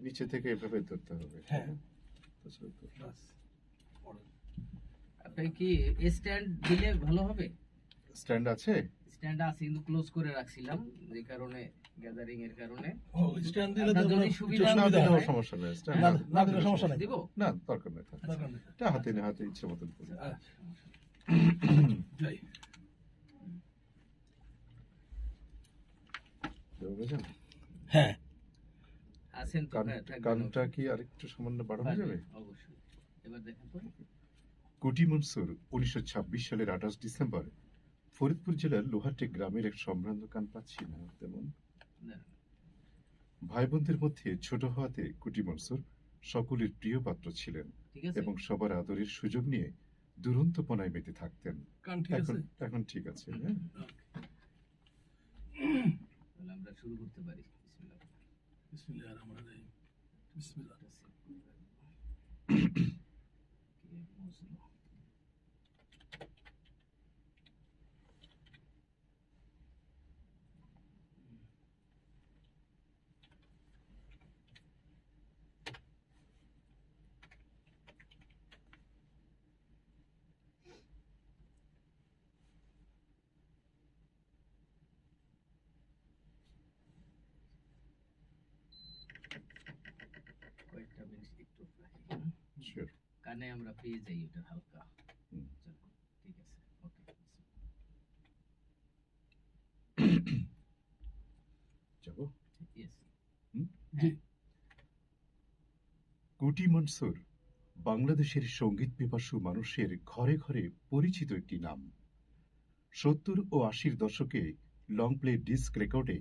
নিচে থেকে এভাবে ধরতে হবে। হ্যাঁ। আপনি কি স্ট্যান্ড দিলে ভালো হবে? স্ট্যান্ড আছে? স্ট্যান্ড আছে কিন্তু ক্লোজ করে রাখছিলাম যে কারণে গ্যাদারিং এর কারণে। ও স্ট্যান্ড দিলে তো আপনার যদি আপনার সুবিধা একটু না সুবিধা দিলেও হয়। সমস্যা নেই। স্ট্যান্ড না দিলে সমস্যা নাই। দিব? না, দরকার নেই। দরকার নেই। এটা হাতে ইচ্ছে মতন করুন। আচ্ছা, যাই। বুঝলেন? হ্যাঁ, আছেন তো? হ্যাঁ, থাকবেন। কানটা কি আরেকটু সামান্য বাড়ানো যাবে? অবশ্যই। এবার দেখেন তো। কুটি মনসুর 1926 সালের 28 ডিসেম্বর ফরিদপুর জেলার লোহাটে গ্রামের এক সম্ভ্রান্ত কান পাচ্ছি না তেমন। না, ভাই বোনদের মধ্যে ছোট হওয়াতে কুটি মনসুর সকলের প্রিয় পাত্র ছিলেন ঠিক আছে? এবং সবার আদরের সুযোগ নিয়ে দুরন্তপনায় মেতে থাকতেন। কান ঠিক আছে। এখন ঠিক আছে। হ্যাঁ, তাহলে আমরা শুরু করতে পারি। বিসমিল্লাহ। বিসমিল্লাহির রহমানির রহিম। বিসমিল্লাহ। কে বুঝলো? কয়েকটা মিনিট একটু রাখি, হ্যাঁ? শিওর। কানে আমরা পেয়ে যাই ওটা হালকা। হুম। চলো, ঠিক আছে, ওকে। যাবো। ইয়েস। হুম? জি। কুটি মনসুর বাংলাদেশের সঙ্গীত পিপাসু মানুষের ঘরে ঘরে পরিচিত একটি নাম। 70 ও 80-র দশকে লং প্লে ডিস্ক রেকর্ডে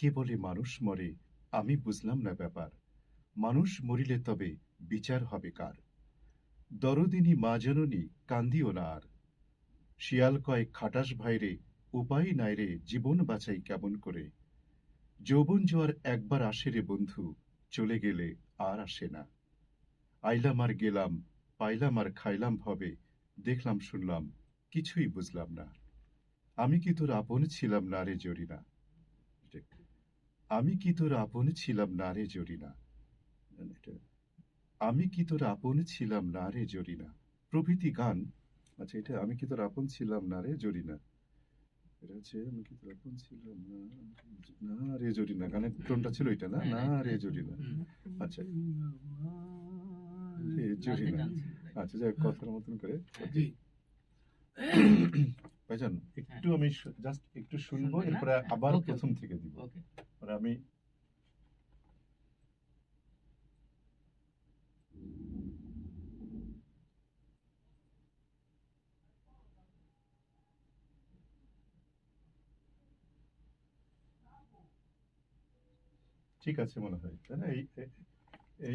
কে বলে মানুষ মরে আমি বুঝলাম না ব্যাপার, মানুষ মরিলে তবে বিচার হবে কার, দরদিনী মা জননী কান্দিও না আর, শিয়াল কয় খাটাস ভাইরে উপায় নাই রে জীবন বাঁচাই কেমন করে, যৌবন জোয়ার একবার আসে রে বন্ধু চলে গেলে আর আসে না, আইলাম আর গেলাম পাইলাম আর খাইলাম ভবে দেখলাম শুনলাম কিছুই বুঝলাম না, আমি কি তোর আপন ছিলাম না রে জরিনা, আমি কি তোর আপন ছিলাম না রে জরিনা, আমি কি তোর আপন ছিলাম না রে জরিনা প্রভৃতি গান। আচ্ছা, এটা আমি কি তোর আপন ছিলাম না রে জরিনা, এটা হচ্ছে আমি কি তোর আপন ছিলাম না না রে জরিনা, গানের টোনটা ছিল এটা না, না রে জরিনা। আচ্ছা, রে জরিনা। আচ্ছা, যাই হোক, কথার মতন করে। জি। ভাইজান একটু আমি জাস্ট একটু শুনবো, শুনবেন না? এরপরে হ্যাঁ, আবার ওকে, প্রথম ওকে। থেকে দিব। ওকে। মানে আমি ঠিক আছে মনে হয়, তাই না?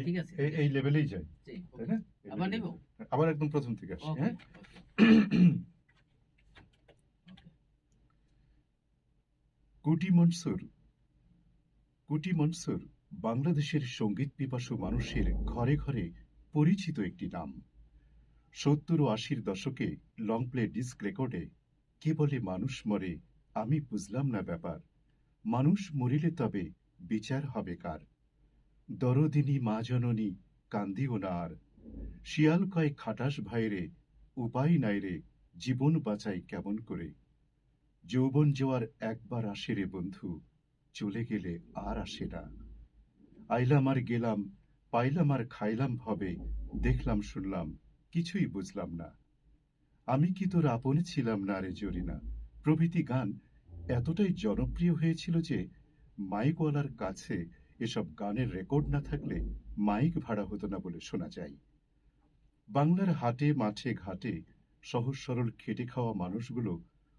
ঠিক আছে, এই লেভেলেই যাই, জি, তাই ওকে। না? আবার নিব? আবার একদম প্রথম থেকে আসি। ওকে, হ্যাঁ, ওকে, ওকে। কুটি মনসুর কুটি মনসুর বাংলাদেশের সঙ্গীত পিপাসু মানুষের ঘরে ঘরে পরিচিত একটি নাম। 70 ও 80-র দশকে লং প্লে ডিস্ক রেকর্ডে কে বলে মানুষ মরে আমি বুঝলাম না ব্যাপার, মানুষ মরিলে তবে বিচার হবে কার, দরদিনী মা জননী কান্দিও না আর, শিয়াল কয় খাটাস ভাইরে উপায় নাই রে জীবন বাঁচাই কেমন করে, যৌবন জোয়ার একবার আসে রে বন্ধু চলে গেলে আর আসে না, আইলাম আর গেলাম পাইলাম আর খাইলাম ভবে দেখলাম শুনলাম কিছুই বুঝলাম না, আমি কি তোর আপন ছিলাম না রে জরিনা প্রভৃতি গান এতটাই জনপ্রিয় হয়েছিল যে মাইকওয়ালার কাছে এসব গানের রেকর্ড না থাকলে মাইক ভাড়া হতো না বলে শোনা যায়। বাংলার হাটে মাঠে ঘাটে সহজ সরল খেটে খাওয়া মানুষগুলো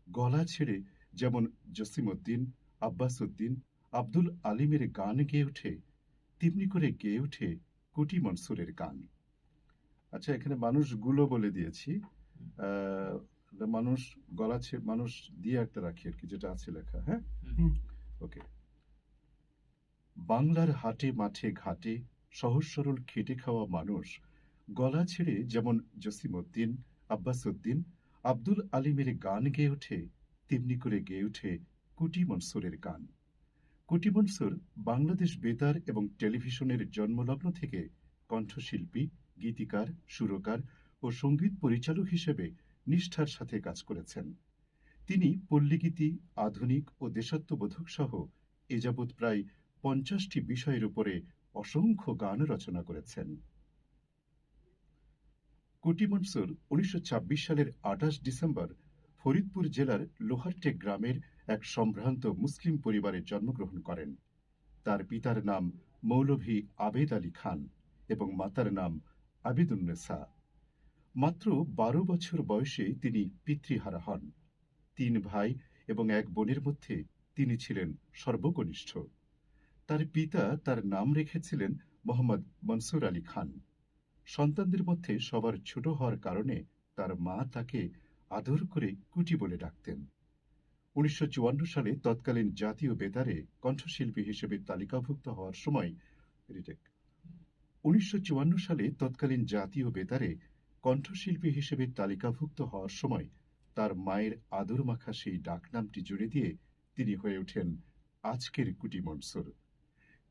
গলা ছেড়ে যেমন জসিমউদ্দিন, আব্বাস উদ্দিন, আব্দুল আলিমের গান গেয়ে ওঠে, তেমনি করে গেয়ে ওঠে কুটি মনসুরের গান। আচ্ছা, এখানে মানুষগুলো বলে দিয়েছি, মানুষ গলা ছেড়ে মানুষ দিয়ে একটা রাখি আর কি, যেটা আছে লেখা। হ্যাঁ, ওকে। বাংলার হাটে মাঠে ঘাটে সহজ সরল খেটে খাওয়া মানুষ গলা ছেড়ে যেমন জসিমউদ্দিন, আব্বাস উদ্দিন, আব্দুল আলিমের গান গেয়ে ওঠে, তেমনি করে গেয়ে ওঠে কুটি মনসুরের গান। কুটি মনসুর বাংলাদেশ বেতার এবং টেলিভিশনের জন্মলগ্ন থেকে কণ্ঠশিল্পী, গীতিকার, সুরকার ও সঙ্গীত পরিচালক হিসেবে নিষ্ঠার সাথে কাজ করেছেন। তিনি পল্লীগীতি, আধুনিক ও দেশাত্মবোধক সহ এ যাবৎ প্রায় ৫০টি বিষয়ের উপরে অসংখ্য গান রচনা করেছেন। কুটি মনসুর ১৯২৬ সালের ২৮ ডিসেম্বর ফরিদপুর জেলার লোহারটেক গ্রামের এক সম্ভ্রান্ত মুসলিম পরিবারে জন্মগ্রহণ করেন। তার পিতার নাম মৌলভী আবেদ আলী খান এবং মাতার নাম আবিদুন্নেসা। মাত্র ১২ বছর বয়সে তিনি পিতৃহারা হন। ৩ ভাই এবং ১ বোনের মধ্যে তিনি ছিলেন সর্বকনিষ্ঠ। তার পিতা তার নাম রেখেছিলেন মোহাম্মদ মনসুর আলী খান। সন্তানদের মধ্যে সবার ছোট হওয়ার কারণে তার মা তাকে আদর করে কুটি বলে ডাকতেন। ১৯৫৪ সালে তৎকালীন জাতীয় বেতারে কণ্ঠশিল্পী হিসেবে তালিকাভুক্ত হওয়ার সময় ১৯৫৪ সালে তৎকালীন জাতীয় বেতারে কণ্ঠশিল্পী হিসেবে তালিকাভুক্ত হওয়ার সময় তার মায়ের আদর মাখা সেই ডাকনামটি জুড়ে দিয়ে তিনি হয়ে ওঠেন আজকের কুটি মনসুর।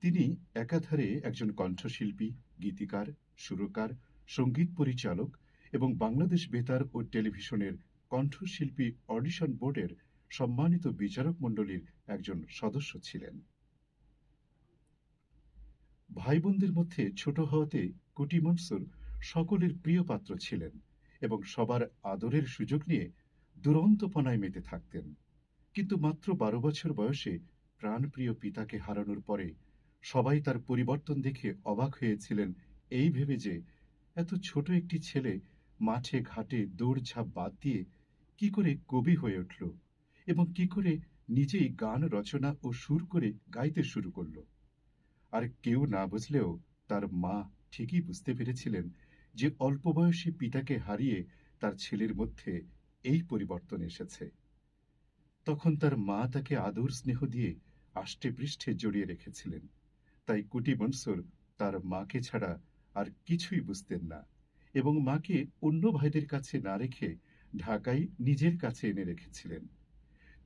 তিনি একাধারে একজন কণ্ঠশিল্পী, গীতিকার, সুরকার, সঙ্গীত পরিচালক এবং বাংলাদেশ বেতার ও টেলিভিশনের কণ্ঠশিল্পী অডিশন বোর্ডের সম্মানিত বিচারক মণ্ডলীর একজন সদস্য ছিলেন। ভাই বোনদের মধ্যে ছোট হওয়াতে কুটি মনসুর সকলের প্রিয় পাত্র ছিলেন এবং সবার আদরের সুযোগ নিয়ে দুরন্তপনায় মেতে থাকতেন। কিন্তু মাত্র ১২ বছর বয়সে প্রাণপ্রিয় পিতাকে হারানোর পরে সবাই তার পরিবর্তন দেখে অবাক হয়েছিলেন এই ভেবে যে এত ছোট একটি ছেলে মাঠে ঘাটে দৌড়ঝাঁপ বাদ দিয়ে কি করে কবি হয়ে উঠল এবং কি করে নিজেই গান রচনা ও সুর করে গাইতে শুরু করল। আর কেউ না বুঝলেও তার মা ঠিকই বুঝতে পেরেছিলেন যে অল্প বয়সী পিতাকে হারিয়ে তার ছেলের মধ্যে এই পরিবর্তন এসেছে। তখন তার মা তাকে আদর স্নেহ দিয়ে আষ্টে পৃষ্ঠে জড়িয়ে রেখেছিলেন। তাই কুটি মনসুর তার মাকে ছাড়া আর কিছুই বুঝতেন না এবং মাকে অন্য ভাইদের কাছে না রেখে ঢাকায় নিজের কাছে এনে রেখেছিলেন।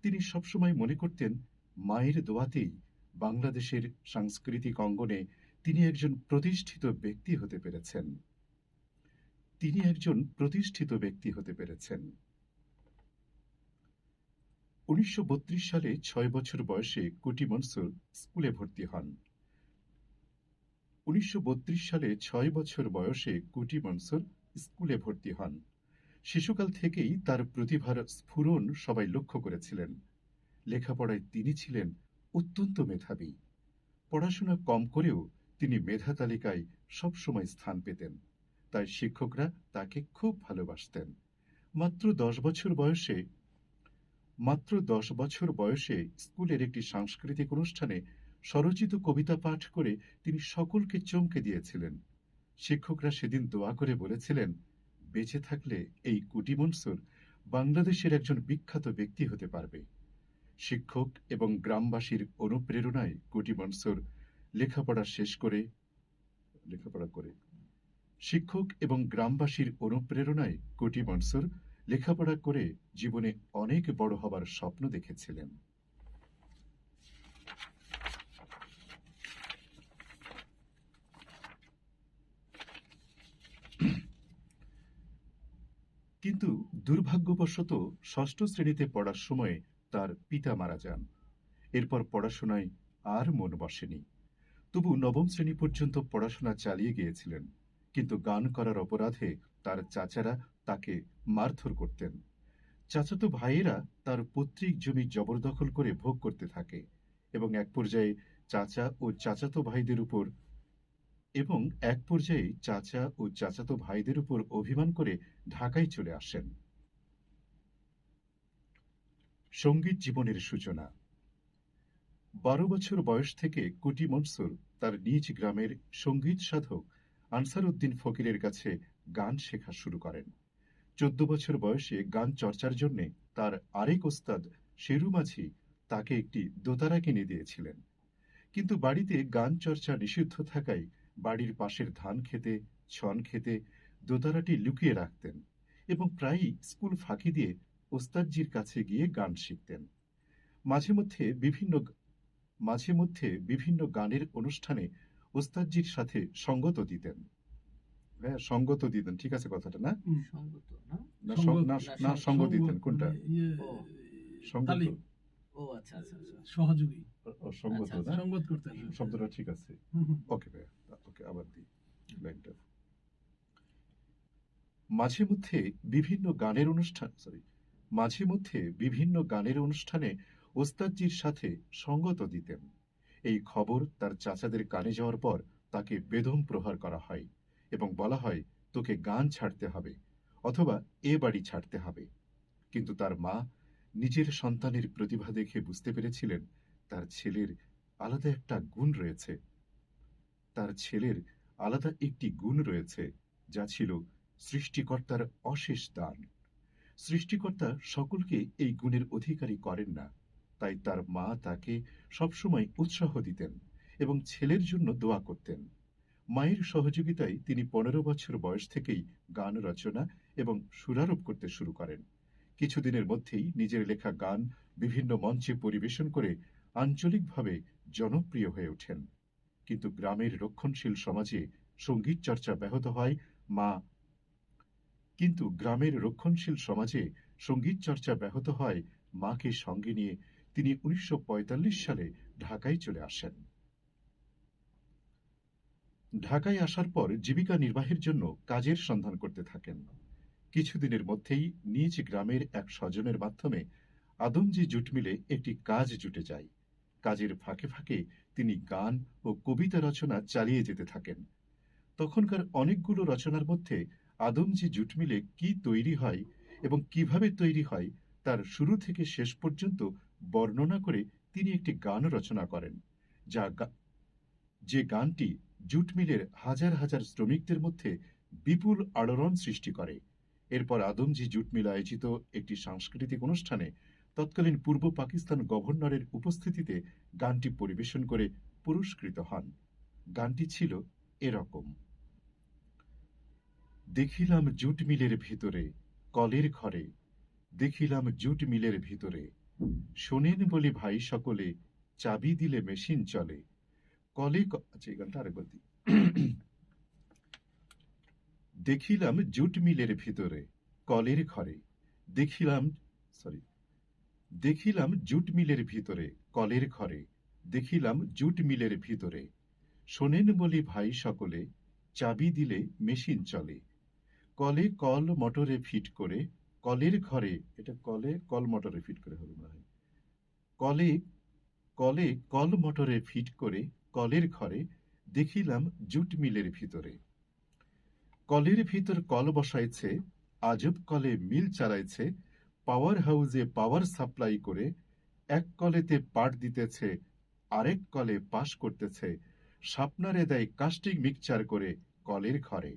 তিনি সবসময় মনে করতেন মায়ের দোয়াতেই বাংলাদেশের সাংস্কৃতিক অঙ্গনে তিনি একজন প্রতিষ্ঠিত ব্যক্তি হতে পেরেছেন। ১৯৩২ সালে ৬ বছর বয়সে কুটি মনসুর স্কুলে ভর্তি হন। ১৯৩২ সালে ৬ বছর বয়সে কুটি মনসুর স্কুলে ভর্তি হন। শিশুকাল থেকেই তার প্রতিভার স্ফুরণ সবাই লক্ষ্য করেছিলেন। লেখাপড়ায় তিনি ছিলেন অত্যন্ত মেধাবী। পড়াশোনা কম করেও তিনি মেধা তালিকায় সবসময় স্থান পেতেন। তাই শিক্ষকরা তাকে খুব ভালোবাসতেন। মাত্র ১০ বছর বয়সে স্কুলের একটি সাংস্কৃতিক অনুষ্ঠানে স্বরচিত কবিতা পাঠ করে তিনি সকলকে চমকে দিয়েছিলেন। শিক্ষকরা সেদিন দোয়া করে বলেছিলেন, বেঁচে থাকলে এই কুটি মনসুর বাংলাদেশের একজন বিখ্যাত ব্যক্তি হতে পারবে। শিক্ষক এবং গ্রামবাসীর অনুপ্রেরণায় কুটি মনসুর লেখাপড়া করে জীবনে অনেক বড় হবার স্বপ্ন দেখেছিলেন। কিন্তু দুর্ভাগ্যবশত ষষ্ঠ শ্রেণীতে পড়ার সময় তার পিতা মারা যান। এরপর পড়াশোনায় আর মন বসেনি। তবু নবম শ্রেণী পর্যন্ত পড়াশোনা চালিয়ে গিয়েছিলেন। কিন্তু গান করার অপরাধে তার চাচারা তাকে মারধর করতেন। চাচাতো ভাইয়েরা তার পৈতৃক জমি জবরদখল করে ভোগ করতে থাকে এবং এক পর্যায়ে চাচা ও চাচাতো ভাইদের উপর অভিমান করে ঢাকায় চলে আসেন। সঙ্গীত জীবনের সূচনা। ১২ বছর বয়স থেকে কুটি মনসুর তার নিজ গ্রামের সঙ্গীত সাধক আনসার উদ্দিন ফকিরের কাছে গান শেখা শুরু করেন। ১৪ বছর বয়সে গান চর্চার জন্য তার আরেক ওস্তাদ শেরু মাঝি তাকে একটি দোতারা কিনে দিয়েছিলেন। কিন্তু বাড়িতে গান চর্চা নিষিদ্ধ থাকায় বাড়ির পাশের ধান খেতে, ছন খেতে দোতারাটি লুকিয়ে রাখতেন এবং প্রায়ই স্কুল ফাঁকি দিয়ে ওস্তাদজির কাছে গিয়ে গান শিখতেন। মাঝে মধ্যে বিভিন্ন মাঝে মধ্যে বিভিন্ন গানের অনুষ্ঠানে ওস্তাদজির সাথে সঙ্গত দিতেন। হ্যাঁ, সঙ্গত দিতেন, ঠিক আছে কথাটা না? সঙ্গত না? না সঙ্গ- না না, না, সঙ্গ সঙ্গ দিতেন কোনটা? মানে ইয়ে, ও। সঙ্গত, তালিম, ও আচ্ছা আচ্ছা আচ্ছা। সহযোগী, সঙ্গত আচ্ছা, না? সঙ্গত করতেন। শব্দটা ঠিক আছে। হুম, হুম। ওকে ভাইয়া, ওকে, আবার দিই লাইনটা। মাঝে মধ্যে বিভিন্ন গানের অনুষ্ঠান, মাঝে মধ্যে বিভিন্ন গানের অনুষ্ঠানে ওস্তাদজির সাথে সঙ্গত দিতেন। এই খবর তার চাচাদের কানে যাওয়ার পর তাকে বেদম প্রহার করা হয় এবং বলা হয়, তোকে গান ছাড়তে হবে অথবা এ বাড়ি ছাড়তে হবে। কিন্তু তার মা নিজের সন্তানের প্রতিভা দেখে বুঝতে পেরেছিলেন তার ছেলের আলাদা একটা গুণ রয়েছে। তার ছেলের আলাদা একটি গুণ রয়েছে, যা ছিল সৃষ্টিকর্তার অশেষ দান। সৃষ্টিকর্তা সকলকে এই গুণের অধিকারী করেন না। তাই তার মা তাকে সবসময় উৎসাহ দিতেন এবং ছেলের জন্য দোয়া করতেন। মায়ের সহযোগিতায় তিনি 15 বছর বয়স থেকেই গান রচনা এবং সুরারোপ করতে শুরু করেন। কিছুদিনের মধ্যেই নিজের লেখা গান বিভিন্ন মঞ্চে পরিবেশন করে আঞ্চলিকভাবে জনপ্রিয় হয়ে ওঠেন। কিন্তু গ্রামের রক্ষণশীল সমাজে সঙ্গীত চর্চা ব্যাহত হয় মা কিন্তু গ্রামের রক্ষণশীল সমাজে সঙ্গীত চর্চা ব্যাহত হয় মাকে সঙ্গে নিয়ে তিনি 1945 সালে ঢাকায় চলে আসেন। ঢাকায় আসার পর জীবিকা নির্বাহের জন্য কাজের সন্ধান করতে থাকেন। কিছুদিনের মধ্যেই নিজ গ্রামের এক স্বজনের মাধ্যমে আদমজি জুট মিলে একটি কাজ জুটে যায়। কাজের ফাঁকে ফাঁকে তিনি গান ও কবিতা রচনা চালিয়ে যেতে থাকেন। তখনকার অনেকগুলো রচনার মধ্যে আদমজি জুট মিলে কি তৈরি হয় এবং কিভাবে তৈরি হয় তার শুরু থেকে শেষ পর্যন্ত বর্ণনা করে তিনি একটি গান রচনা করেন, যে গানটি জুট মিলের হাজার হাজার শ্রমিকদের মধ্যে বিপুল আলোড়ন সৃষ্টি করে। এরপর আদমজি জুট মিল আয়োজিত একটি সাংস্কৃতিক অনুষ্ঠানে তৎকালীন পূর্ব পাকিস্তান গভর্নরের উপস্থিতিতে গানটি পরিবেশন করে পুরস্কৃত হন। গানটি ছিল এরকম: দেখিলাম জুট মিলের ভিতরে কলের ঘরে, দেখিলাম জুট মিলের ভিতরে, শোনেন বলি ভাই সকলে, চাবি দিলে মেশিন চলে। আচ্ছা, এই গানটা আরেকবার দিই। দেখিলাম জুট মিলের ভিতরে কলের ঘরে, দেখিলাম জুট মিলের ভিতরে কলের ঘরে, দেখিলাম জুট মিলের ভিতরে, শোনেন বলি ভাই সকলে, চাবি দিলে মেশিন চলে। কলে কল মোটরে ফিট করে কলের ঘরে, এটা কলে কল মোটরে ফিট করে হবে মনে হয়, কলে কলে কল মোটরে ফিট করে কলের ঘরে, দেখিলাম জুট মিলের ভিতরে। কলের ভিতর কল বসাইছে, আজব কলে মিল চালাইছে, পাওয়ার হাউসে পাওয়ার সাপ্লাই করে, এক কলেতে পাট দিতেছে, আরেক কলে পাস করতেছে, শাপনারে দেয় কাস্টিং মিক্সচার করে কলের ঘরে।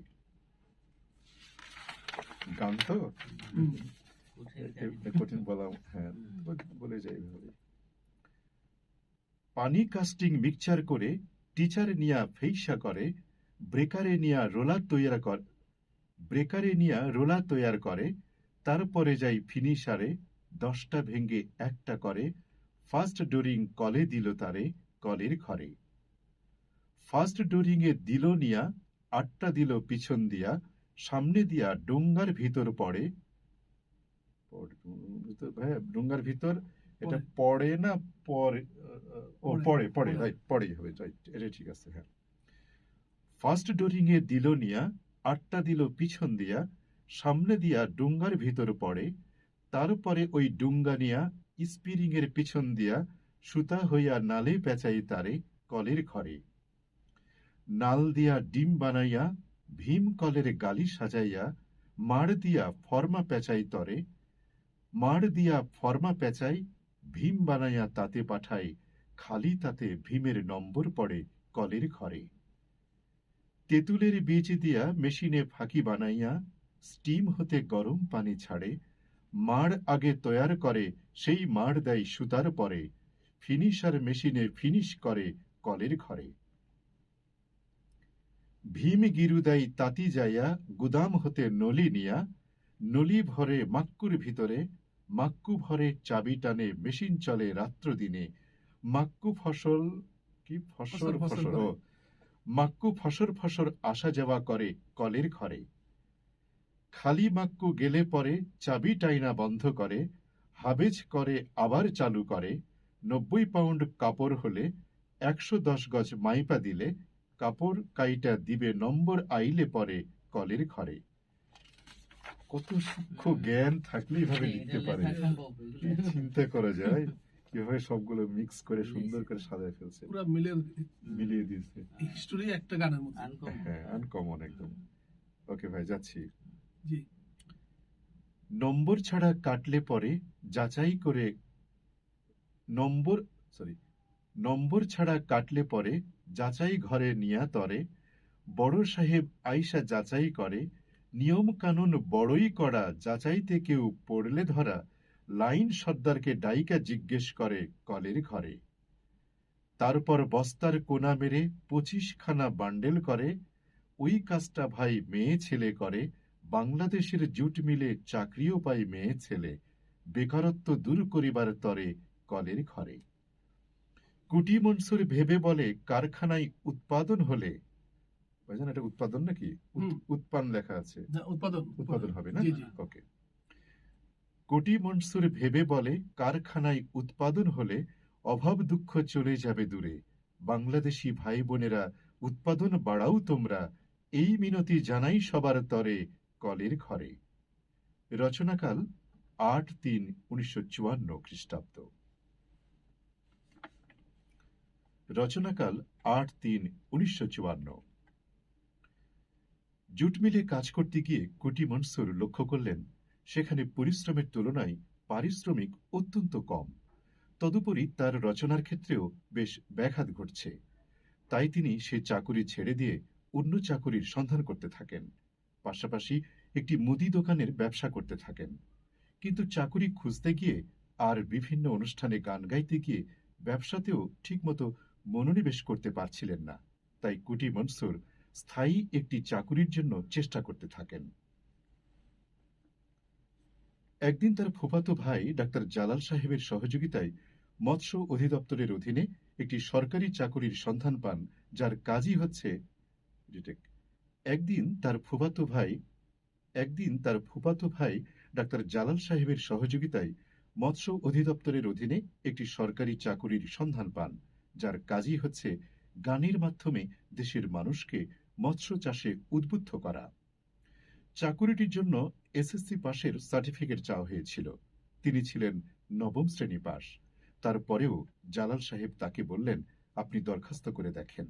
গান তো কঠিন বলা, হ্যাঁ বলে যাই ভাবে। পানি কাস্টিং মিক্সচার করে টিচার নিয়া ফেইসা করে, ব্রেকারে নিয়া রোলা তৈয়ার করে, তারপরে যাই ফিনিশারে, 10টা ভেঙ্গে একটা করে, ফার্স্ট ডোরিং কলে দিল তারে কলের ঘরে। ফার্স্ট ডোরিং এ দিল নিয়া 8টা দিল পিছন দিয়া, সামনে দিয়া ডোঙ্গার ভিতর পড়ে, ডোঙ্গার ভিতর, এটা পড়ে না পরে, ও পড়ে পড়ে রাইট, পড়েই হবে, রাইট, এটা ঠিক আছে, হ্যাঁ। ফার্স্ট ডোরিং এ দিল নিয়া 8টা দিল পিছন দিয়া, সামনে দিয়া ডুঙ্গার ভিতর পড়ে, তারপরে ওই ডুঙ্গা নিয়া স্পিরিং এর পিছন দিয়া, সুতা হইয়া নালে পেঁচাই তারে কলের ঘরে। নাল দিয়া ডিম বানাইয়া ভীম কলের গালি সাজাইয়া, মাড় দিয়া ফর্মা পেঁচাই তরে, মাড় দিয়া ফর্মা পেঁচাই, ভীম বানাইয়া তাতে পাঠাই, খালি তাতে ভীমের নম্বর পড়ে কলের ঘরে। তেঁতুলের বীজ দিয়া মেশিনে ফাঁকি বানাইয়া, স্টিম হতে গরম পানি ছাড়ে, মাড় আগে তৈয়ার করে সেই মাড় দেয় সুতার পরে, ফিনিশার মেশিনে ফিনিশ করে কলের ঘরে। ভীম গিরু দেয় তাতি যাইয়া গুদাম হতে নলি নিয়া, নলি ভরে মাক্কুর ভিতরে, মাক্কু ভরে চাবি টানে মেশিন চলে রাত্র দিনে, মাক্কু ফসল কি ফসর ফসর ফসর ফসর করে। ও মাক্কু ফসর ফসর আসা যাওয়া করে কলের ঘরে, খালি মাক্কু গেলে পরে চাবি টাইনা বন্ধ করে, হাবেজ করে আবার চালু করে, 90 পাউন্ড কাপড় হলে 110 গজ মাইপা দিলে, কাপড় কাইটা দিবে নম্বর আইলে পরে কলের ঘরে। কত সূক্ষ্ম জ্ঞান থাকলে এভাবে এটা লিখতে লেখা পারে। সম্ভব। কি চিন্তা করা যায় কিভাবে সবগুলো মিক্স করে সুন্দর করে সাজায় ফেলছে, পুরা মিলের মিলিয়ে দিয়েছে। হিস্টোরি একটা গানের মতো। আনকমন। হ্যাঁ, আনকমন একদম। ওকে ভাই, যাচ্ছি। জি। নম্বর ছাড়া কাটলে পরে যাচাই করে নম্বর সরি নম্বর ছাড়া কাটলে পরে যাচাই ঘরে নিয়া তরে, বড় সাহেব আইসা যাচাই করে, নিয়ম কানুন বড়ই কড়া, যাচাইতে কেউ পড়লে ধরা, লাইন সর্দারকে ডাইকা জিজ্ঞেস করে কলের ঘরে। তারপর বস্তার কোনা মেরে 25 খানা বান্ডেল করে, ওই কাজটা ভাই মেয়ে ছেলে করে, বাংলাদেশের জুট মিলে চাকরিও পাই মেয়ে ছেলে, বেকারত্ব দূর করিবার তরে কলের ঘরে। কুটি মনসুর ভেবে বলে কারখানায় উৎপাদন হলে, ভাইজান এটা উৎপাদন নাকি উৎপান লেখা আছে, না, উৎপাদন উৎপাদন হবে না? জি জি। ওকে। কোটি মনসুর ভেবে বলে কারখানায় উৎপাদন হলে অভাব দুঃখ চলে যাবে দূরে, বাংলাদেশি ভাই বোনেরা উৎপাদন বাড়াও তোমরা, এই মিনতি জানাই সবার তরে কলের ঘরে। রচনাকাল 8/3/1954 খ্রিস্টাব্দ। রচনাকাল 8/3/1954। জুট মিলে কাজ করতে গিয়ে কুটি মনসুর লক্ষ্য করলেন সেখানে পরিশ্রমের তুলনায় পারিশ্রমিক অত্যন্ত কম, তদুপরি তার রচনার ক্ষেত্রেও বেশ ব্যাঘাত ঘটছে। তাই তিনি সে চাকুরি ছেড়ে দিয়ে অন্য চাকুরির সন্ধান করতে থাকেন, পাশাপাশি একটি মুদি দোকানের ব্যবসা করতে থাকেন। কিন্তু চাকুরি খুঁজতে গিয়ে আর বিভিন্ন অনুষ্ঠানে গান গাইতে গিয়ে ব্যবসাতেও ঠিকমতো মনোনিবেশ করতে পারছিলেন না। তাই কুটি মনসুর স্থায়ী একটি চাকুরির জন্য চেষ্টা করতে থাকেন। একদিন তার ফুফাতো ভাই ডাক্তার জালাল সাহেবের সহযোগিতায় মৎস্য অধিদপ্তরের অধীনে একটি সরকারি চাকুরির সন্ধান পান, যার কাজই হচ্ছে একদিন তার ফুফাতো ভাই ডাক্তার জালাল সাহেবের সহযোগিতায় মৎস্য অধিদপ্তরের অধীনে একটি সরকারি চাকুরির সন্ধান পান, যার কাজই হচ্ছে গানের মাধ্যমে দেশের মানুষকে মৎস্য চাষে উদ্বুদ্ধ করা। চাকুরিটির জন্য এসএসসি পাশের সার্টিফিকেট চাওয়া হয়েছিল। তিনি ছিলেন 9ম শ্রেণী পাশ। তারপরেও জালাল সাহেব তাকে বললেন, আপনি দরখাস্ত করে দেখেন,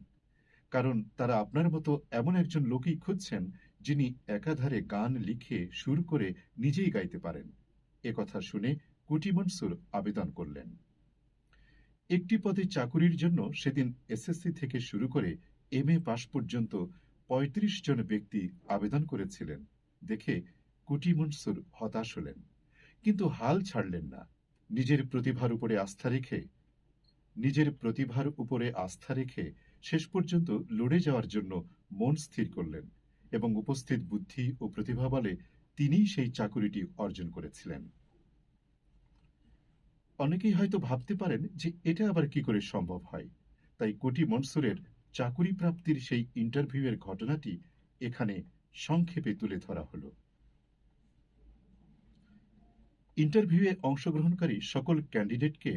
কারণ তারা আপনার মতো এমন একজন লোকই খুঁজছেন যিনি একাধারে গান লিখে সুর করে নিজেই গাইতে পারেন। একথা শুনে কুটি মনসুর আবেদন করলেন। একটি পদে চাকুরির জন্য সেদিন এসএসসি থেকে শুরু করে এমএ পাশ পর্যন্ত 35 জন ব্যক্তি আবেদন করেছিলেন। দেখে কুটি মনসুর হতাশ হলেন, কিন্তু হাল ছাড়লেন না। নিজের প্রতিভার উপরে আস্থা রেখে শেষ পর্যন্ত লড়ে যাওয়ার জন্য মন স্থির করলেন এবং উপস্থিত বুদ্ধি ও প্রতিভা বলে তিনিই সেই চাকুরিটি অর্জন করেছিলেন। অনেকেই হয়তো ভাবতে পারেন যে এটা আবার কি করে সম্ভব হয়, তাই কুটি মনসুরের চাকুরি প্রাপ্তির সেই ইন্টারভিউয়ের ঘটনাটি এখানে সংক্ষেপে তুলে ধরা হলো। ইন্টারভিউয়ে অংশগ্রহণকারী সকল ক্যান্ডিডেটকে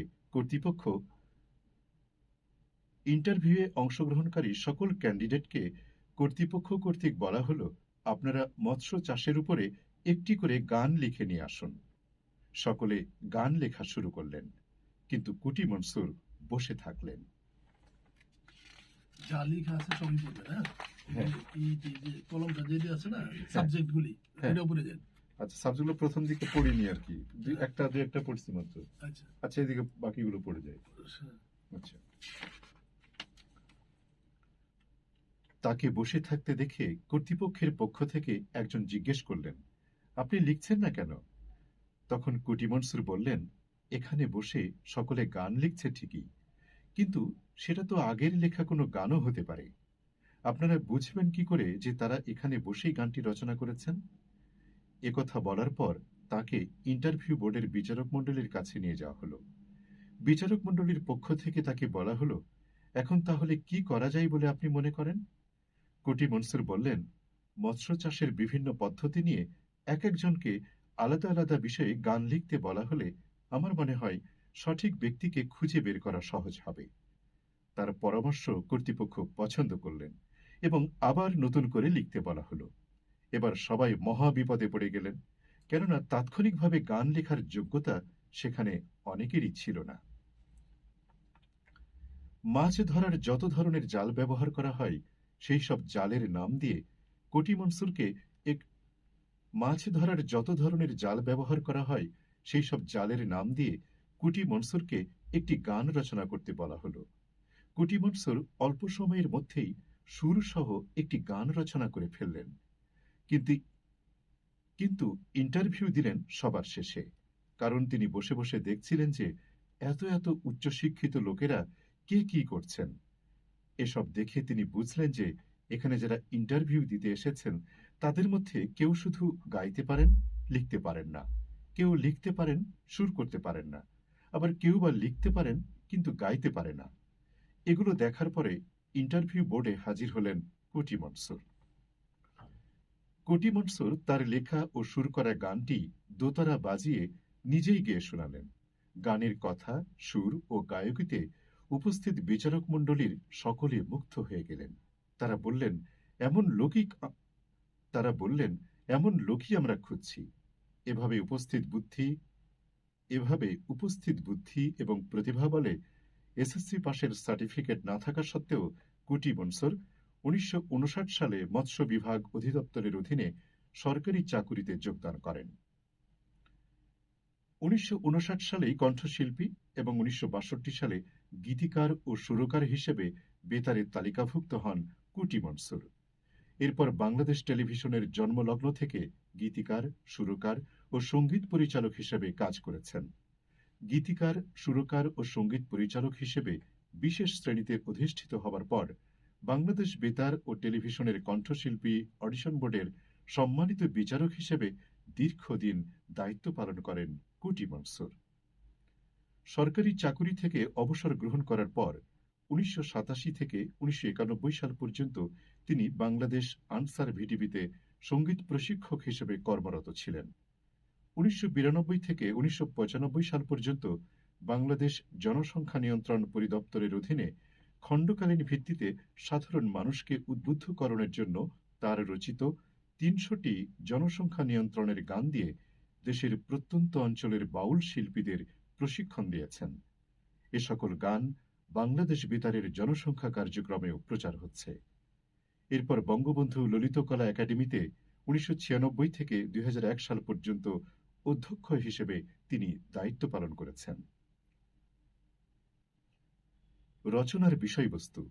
কর্তৃপক্ষ কর্তৃক বলা হলো, আপনারা মৎস্য চাষের উপরে একটি করে গান লিখে নিয়ে আসুন। সকলে গান লেখা শুরু করলেন, কিন্তু কুটি মনসুর বসে থাকলেন। যা লেখা আছে সবই পড়বেন। হ্যাঁ। এই যে কলমটা যেটা আছে না, সাবজেক্টগুলি হ্যাঁ। এটা উপরে দেন। আচ্ছা, সাবজেক্টগুলো প্রথম দিকে পড়িনি আর কি, দুই একটা পড়ছি মাত্র। আচ্ছা আচ্ছা, এদিকে বাকিগুলো পড়ে যায়। আচ্ছা। তাকে বসে থাকতে দেখে কর্তৃপক্ষের পক্ষ থেকে একজন জিজ্ঞেস করলেন, আপনি লিখছেন না কেন? তখন কুটি মনসুর বললেন, এখানে বসে সকলে গান লিখছে ঠিকই, কিন্তু সেটা তো আগের লেখা কোনো গানও হতে পারে। আপনারা বুঝবেন কি করে যে তারা এখানে বসেই গানটি রচনা করেছেন? একথা বলার পর তাকে ইন্টারভিউ বোর্ডের বিচারক মণ্ডলীর কাছে নিয়ে যাওয়া হলো। বিচারক মণ্ডলীর পক্ষ থেকে তাকে বলা হলো, এখন তাহলে কি করা যায় বলে আপনি মনে করেন? কুটি মনসুর বললেন, মৎস্য চাষের বিভিন্ন পদ্ধতি নিয়ে এক একজনকে আলাদা আলাদা বিষয়ে গান লিখতে বলা হলে আমার মনে হয় সঠিক ব্যক্তিকে খুঁজে বের করা সহজ হবে। তার পরামর্শ কর্তৃপক্ষ পছন্দ করলেন এবং আবার নতুন করে লিখতে বলা হলো। এবার সবাই মহা বিপদে পড়ে গেলেন, কেননা তাৎক্ষণিকভাবে গান লেখার যোগ্যতা সেখানে অনেকেরই ছিল না। মাছ ধরার যত ধরনের জাল ব্যবহার করা হয় সেই সব জালের নাম দিয়ে কোটি মনসুরকে এক মাছ ধরার যত ধরনের জাল ব্যবহার করা হয় সেই সব জালের নাম দিয়ে কুটি মনসুরকে একটি গান রচনা করতে বলা হলো। কুটি মনসুর অল্প সময়ের মধ্যেই সুর সহ একটি গান রচনা করে ফেললেন। কিন্তু কিন্তু ইন্টারভিউ দিলেন সবার শেষে, কারণ তিনি বসে বসে দেখছিলেন যে এত এত উচ্চশিক্ষিত লোকেরা কে কি করছেন। এসব দেখে তিনি বুঝলেন যে এখানে যারা ইন্টারভিউ দিতে এসেছেন তাদের মধ্যে কেউ শুধু গাইতে পারেন, লিখতে পারেন না, কেউ লিখতে পারেন, সুর করতে পারেন না, আবার কেউ বা লিখতে পারেন কিন্তু গাইতে পারে না। এগুলো দেখার পরে ইন্টারভিউ বোর্ডে হাজির হলেন কোটি মনসুর। কোটি মনসুর তার লেখা ও সুর করা গানটি দোতারা বাজিয়ে নিজেই গেয়ে শোনালেন। গানের কথা, সুর ও গায়কিতে উপস্থিত বিচারক মণ্ডলীর সকলে মুগ্ধ হয়ে গেলেন। তারা বললেন, এমন লোকই আমরা খুঁজছি। এভাবে উপস্থিত বুদ্ধি এবং প্রতিভা বলে এসএসসি পাশের সার্টিফিকেট না থাকা সত্ত্বেও কুটি মনসুর 1959 সালে মৎস্য বিভাগ অধিদপ্তরের অধীনে সরকারি চাকুরিতে যোগদান করেন। 1959 সালেই কণ্ঠশিল্পী এবং 1962 সালে গীতিকার ও সুরকার হিসেবে বেতারে তালিকাভুক্ত হন কুটি মনসুর। এরপর বাংলাদেশ টেলিভিশনের জন্মলগ্ন থেকে গীতিকার, সুরকার ও সঙ্গীত পরিচালক হিসেবে কাজ করেছেন। গীতিকার, সুরকার ও সঙ্গীত পরিচালক হিসেবে বিশেষ শ্রেণীতে অধিষ্ঠিত হবার পর বাংলাদেশ বেতার ও টেলিভিশনের কণ্ঠশিল্পী অডিশন বোর্ডের সম্মানিত বিচারক হিসেবে দীর্ঘদিন দায়িত্ব পালন করেন কুটি মনসুর। সরকারি চাকুরি থেকে অবসর গ্রহণ করার পর 1987 থেকে 1991 সাল পর্যন্ত তিনি বাংলাদেশ আনসার ভিটিভিতে সঙ্গীত প্রশিক্ষক হিসেবে কর্মরত ছিলেন। 1992 থেকে 1995 সাল পর্যন্ত বাংলাদেশ জনসংখ্যা নিয়ন্ত্রণ পরিদপ্তরের অধীনে খণ্ডকালীন ভিত্তিতে সাধারণ মানুষকে উদ্বুদ্ধকরণের জন্য তার রচিত 300টি জনসংখ্যা নিয়ন্ত্রণের গান দিয়ে দেশের প্রত্যন্ত অঞ্চলের বাউল শিল্পীদের প্রশিক্ষণ দিয়েছেন। এ সকল গান বাংলাদেশ বেতারের জনসংখ্যা কার্যক্রমেও প্রচার হচ্ছে। এরপর বঙ্গবন্ধু ললিতকলা একাডেমিতে 1996 থেকে 2001 সাল পর্যন্ত অধ্যক্ষ হিসেবে তিনি দায়িত্ব পালন করেছেন। রচনার বিষয়বস্তু: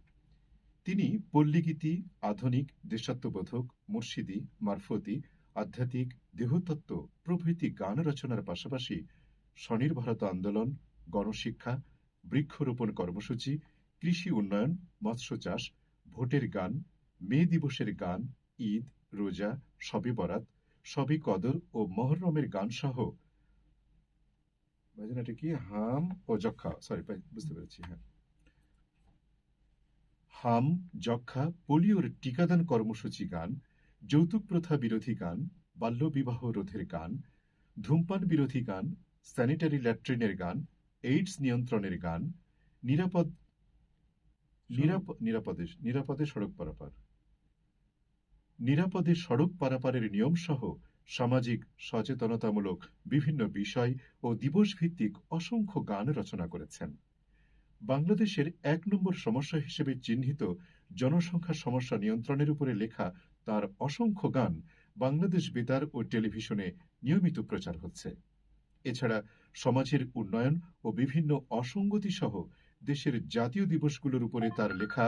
তিনি পল্লীগীতি, আধুনিক, দেশাত্মবোধক, মুর্শিদি, মারফতি, আধ্যাত্মিক, দেহতত্ত্ব প্রভৃতি গান রচনার পাশাপাশি স্বনির্ভরতা আন্দোলন, গণশিক্ষা, বৃক্ষরোপণ কর্মসূচি, কৃষি উন্নয়ন, মৎস্য চাষ, ভোটের গান, মে দিবসের গান, ঈদ, রোজা, শবে বরাত, শবে কদর ও মহররমের গান সহ হাম, যক্ষ্মা, পোলিওর টিকাদান কর্মসূচি গান, যৌতুক প্রথা বিরোধী গান, বাল্যবিবাহ রোধের গান, ধূমপান বিরোধী গান, স্যানিটারি ল্যাট্রিনের গান, এইডস নিয়ন্ত্রণের গান, নিরাপদে সড়ক পারাপারের নিয়ম সহ সামাজিক সচেতনতামূলক বিভিন্ন বিষয় ও দিবস ভিত্তিক অসংখ্য গান রচনা করেছেন। বাংলাদেশের 1 নম্বর সমস্যা হিসেবে চিহ্নিত জনসংখ্যা সমস্যা নিয়ন্ত্রণের উপরে লেখা তার অসংখ্য গান বাংলাদেশ বেতার ও টেলিভিশনে নিয়মিত প্রচার হচ্ছে। এছাড়া সমাজের উন্নয়ন ও বিভিন্ন অসঙ্গতি সহ দেশের জাতীয় দিবসগুলোর উপরে তার লেখা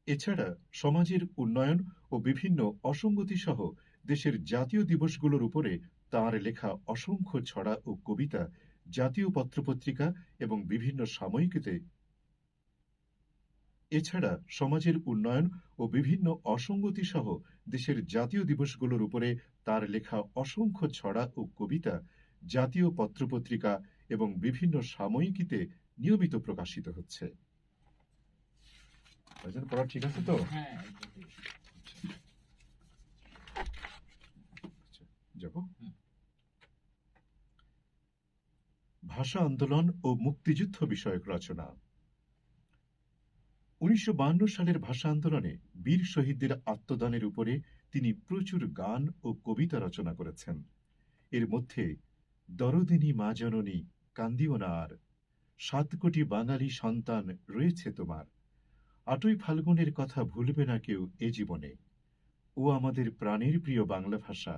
এছাড়া সমাজের উন্নয়ন ও বিভিন্ন অসঙ্গতি সহ দেশের জাতীয় দিবসগুলোর উপরে তাঁর লেখা অসংখ্য ছড়া ও কবিতা জাতীয় পত্রপত্রিকা এবং বিভিন্ন সাময়িকীতে এছাড়া সমাজের উন্নয়ন ও বিভিন্ন অসঙ্গতি সহ দেশের জাতীয় দিবসগুলোর উপরে তার লেখা অসংখ্য ছড়া ও কবিতা জাতীয় পত্রপত্রিকা এবং বিভিন্ন সাময়িকীতে নিয়মিত প্রকাশিত হচ্ছে। ভাইজান, পড়া ঠিক আছে তো? হ্যাঁ একদম ঠিক। আচ্ছা, যাব। ভাষা আন্দোলন ও মুক্তিযুদ্ধ বিষয়ক রচনা। 1952 সালের ভাষা আন্দোলনে বীর শহীদদের আত্মদানের উপরে তিনি প্রচুর গান ও কবিতা রচনা করেছেন। এর মধ্যে দরদিনী মা জননী কান্দিও না আর, 7 কোটি বাঙালি সন্তান রয়েছে তোমার, 8ই ফাল্গুনের কথা ভুলবে না কেউ এ জীবনে, ও আমাদের প্রাণের প্রিয় বাংলা ভাষা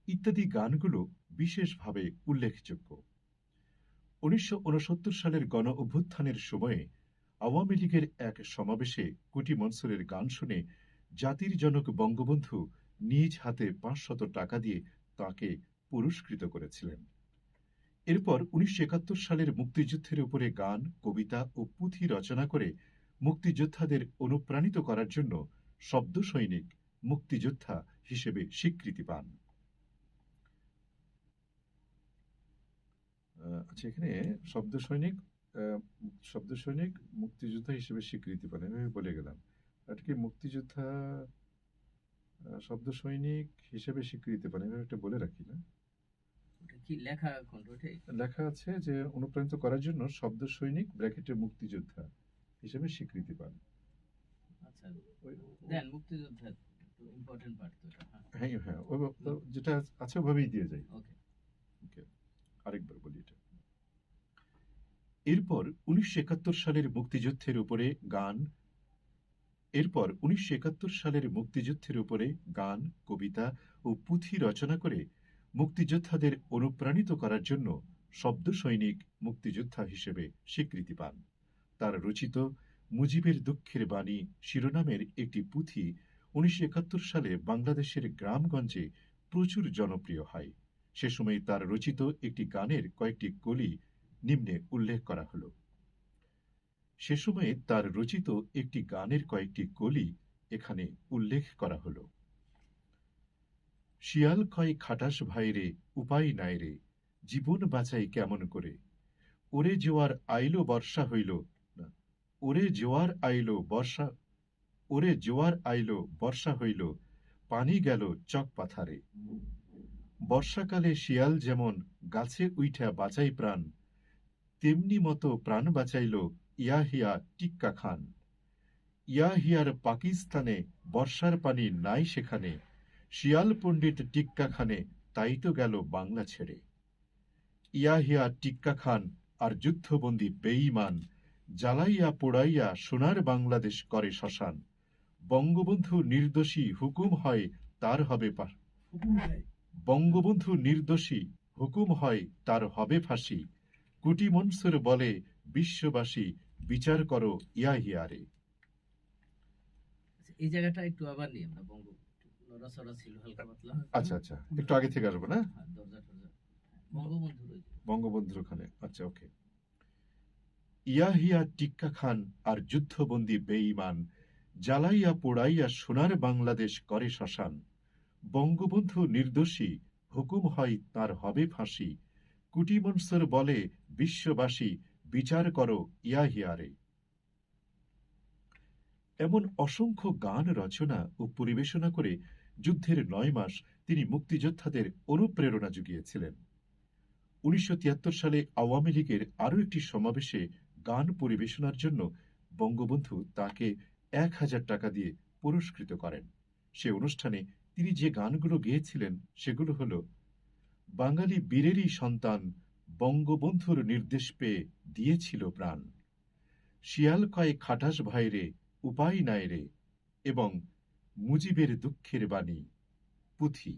ইত্যাদি গানগুলো বিশেষভাবে উল্লেখযোগ্য। 1969 সালের গণ অভ্যুত্থানের সময়ে আওয়ামী লীগের এক সমাবেশে কুটি মনসুরের গান শুনে জাতির জনক বঙ্গবন্ধু নিজ হাতে 500 টাকা দিয়ে তাকে পুরস্কৃত করেছিলেন। এরপর 1971 সালের মুক্তিযুদ্ধের উপরে গান, কবিতা ও পুঁথি রচনা করে মুক্তিযোদ্ধাদের অনুপ্রাণিত করার জন্য শব্দ সৈনিক মুক্তিযোদ্ধা হিসেবে স্বীকৃতি পান। আচ্ছা, এখানে শব্দ সৈনিক মুক্তিযোদ্ধা হিসেবে স্বীকৃতি পান, এভাবে বলে গেলাম। এটা কি মুক্তিযোদ্ধা শব্দ সৈনিক হিসেবে স্বীকৃতি পান, এভাবে একটা বলে রাখি না? ওটা কি লেখা এখন ওটাই? লেখা আছে যে অনুপ্রাণিত করার জন্য শব্দ সৈনিক ব্র্যাকেটে মুক্তিযোদ্ধা হিসেবে স্বীকৃতি পান। আচ্ছা দেন, মুক্তিযোদ্ধা ইম্পর্টেন্ট পার্ট তো এটা। হ্যাঁ হ্যাঁ, যেটা আছে ওভাবেই দিয়ে যাই। ওকে। ওকে, আরেকবার বলি এটা। এরপর 1971 সালের মুক্তিযুদ্ধের উপরে গান, কবিতা ও পুঁথি রচনা করে মুক্তিযোদ্ধাদের অনুপ্রাণিত করার জন্য শব্দ সৈনিক মুক্তিযোদ্ধা হিসেবে স্বীকৃতি পান। তার রচিত মুজিবের দুঃখের বাণী শিরোনামের একটি পুঁথি 1971 সালে বাংলাদেশের গ্রামগঞ্জে প্রচুর জনপ্রিয় হয়। সে সময় তার রচিত একটি গানের কয়েকটি কলি নিম্নে উল্লেখ করা হলো। সে সময়ে তার রচিত একটি গানের কয়েকটি কলি এখানে উল্লেখ করা হলো। শিয়াল কয় খাটাস ভাইরে উপায় নাই রে, জীবন বাঁচাই কেমন করে, ওরে জোয়ার আইলো বর্ষা হইল না, ওরে জোয়ার আইলো বর্ষা হইল, পানি গেল চক পাথারে। বর্ষাকালে শিয়াল যেমন গাছে উইঠা বাঁচাই প্রাণ, তেমনি মতো প্রাণ বাঁচাইল ইয়াহিয়া টিক্কা খান। ইয়াহিয়ার পাকিস্তানে বর্ষার পানি নাই সেখানে, শিয়াল পণ্ডিত টিক্কা খানে তাই তো গেল বাংলা ছেড়ে। ইয়াহিয়া টিক্কা খান আর যুদ্ধবন্দী বেঈমান, জ্বালাইয়া পোড়াইয়া সোনার বাংলাদেশ করে শ্মশান। বঙ্গবন্ধু নির্দোষী হুকুম হয় তার হবে বঙ্গবন্ধু নির্দোষী হুকুম হয় তার হবে ফাঁসি। কুটি মনসুর বলে বিশ্ববাসী বিচার করো ইয়াহিয়ারে। এই জায়গাটা একটু আবার নিয়ে আমরা বঙ্গ নড়াচড়া ছিল হালকা পাতলা। আচ্ছা আচ্ছা, একটু আগে থেকে আসবো না? হ্যাঁ, দরজা টরজা বঙ্গবন্ধুর ওই যে। বঙ্গবন্ধুর ওখানে, আচ্ছা ওকে। ইয়াহিয়া টিক্কা খান আর যুদ্ধবন্দী বেঈমান, জ্বালাইয়া পোড়াইয়া সোনার বাংলাদেশ করে শ্মশান। বঙ্গবন্ধু নির্দোষী হুকুম হয় তার হবে ফাঁসি। কুটি মনসুর বলে বিশ্ববাসী বিচার করো ইয়াহিয়ারে। এমন অসংখ্য গান রচনা ও পরিবেশনা করে যুদ্ধের 9 মাস তিনি মুক্তিযোদ্ধাদের অনুপ্রেরণা জুগিয়েছিলেন। 1973 সালে আওয়ামী লীগের আরও একটি সমাবেশে গান পরিবেশনার জন্য বঙ্গবন্ধু তাকে 1000 টাকা দিয়ে পুরস্কৃত করেন। সে অনুষ্ঠানে তিনি যে গানগুলো গেয়েছিলেন সেগুলো হল: বাঙালি বীরেরই সন্তান বঙ্গবন্ধুর নির্দেশ পেয়ে দিয়েছিল প্রাণ, শিয়াল কয় খাটাস ভাইরে উপায় নাই রে, এবং মুজিবের দুঃখের বাণী পুঁথি।